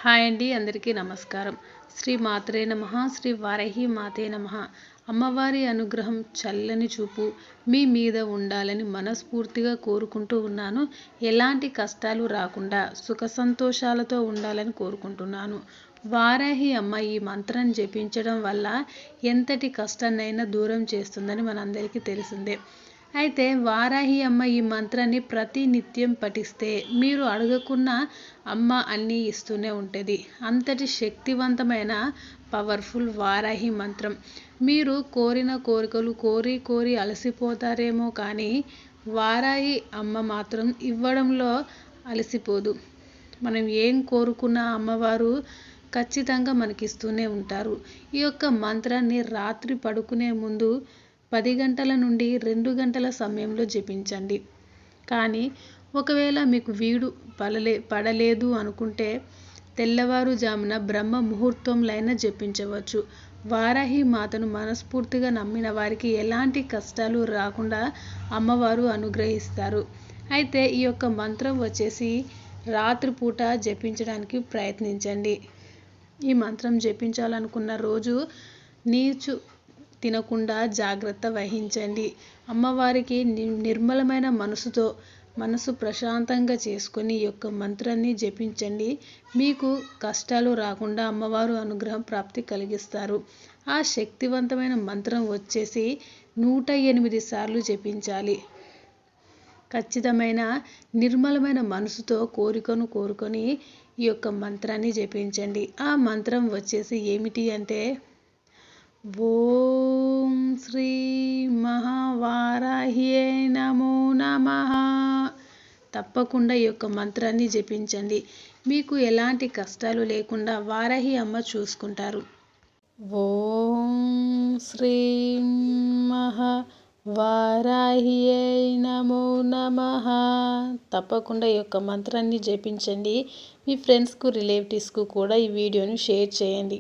Hi అండి, అందరికీ నమస్కారం. శ్రీ మాత్రే నమః. శ్రీ వారాహి మాతే నమః. అమ్మవారి అనుగ్రహం, చల్లని చూపు మీ మీద ఉండాలని మనస్ఫూర్తిగా కోరుకుంటూ ఉన్నాను. ఎలాంటి కష్టాలు రాకుండా సుఖ సంతోషాలతో ఉండాలని కోరుకుంటున్నాను. వారాహి అమ్మ ఈ మంత్రం జపించడం వల్ల ఎంతటి కష్టాన్నైనా దూరం చేస్తుందని మనందరికీ తెలిసిందే. అయితే వారాహి అమ్మ ఈ మంత్రాన్ని ప్రతి నిత్యం పఠిస్తే మీరు అడగకున్న అమ్మ అన్నీ ఇస్తూనే ఉంటుంది. అంతటి శక్తివంతమైన పవర్ఫుల్ వారాహి మంత్రం. మీరు కోరిన కోరికలు కోరి అలసిపోతారేమో కానీ వారాహి అమ్మ మాత్రం ఇవ్వడంలో అలసిపోదు. మనం ఏం కోరుకున్నా అమ్మవారు ఖచ్చితంగా మనకిస్తూనే ఉంటారు. ఈ యొక్క మంత్రాన్ని రాత్రి పడుకునే ముందు 10 గంటల నుండి 2 గంటల సమయంలో జపించండి. కానీ ఒకవేళ మీకు వీడు పడలేదు అనుకుంటే తెల్లవారుజామున బ్రహ్మ ముహూర్తంలో జపించవచ్చు. వారాహి మాతను మనస్ఫూర్తిగా నమ్మిన వారికి ఎలాంటి కష్టాలు రాకుండా అమ్మవారు అనుగ్రహిస్తారు. అయితే ఈ యొక్క మంత్రం వచ్చేసి రాత్రిపూట జపించడానికి ప్రయత్నించండి. ఈ మంత్రం జపించాలనుకున్న రోజు నీచు తినకుండా జాగ్రత్త వహించండి. అమ్మవారికి నిర్మలమైన మనసు ప్రశాంతంగా చేసుకొని ఈ యొక్క మంత్రాన్ని జపించండి. మీకు కష్టాలు రాకుండా అమ్మవారు అనుగ్రహం ప్రాప్తి కలిగిస్తారు. ఆ శక్తివంతమైన మంత్రం వచ్చేసి 108 సార్లు జపించాలి. ఖచ్చితమైన నిర్మలమైన మనసుతో కోరుకొని ఈ యొక్క మంత్రాన్ని జపించండి. ఆ మంత్రం వచ్చేసి ఏమిటి అంటే ఓం శ్రీ మహావారాహ్యై నమో నమః. తప్పకుండా ఈ యొక్క మంత్రాన్ని జపించండి. మీకు ఎలాంటి కష్టాలు లేకుండా వారాహి అమ్మ చూసుకుంటారు. ఓం శ్రీ మహావారాహ్యై నమో నమః. తప్పకుండా ఈ యొక్క మంత్రాన్ని జపించండి. మీ ఫ్రెండ్స్కు రిలేటివ్స్కు కూడా ఈ వీడియోను షేర్ చేయండి.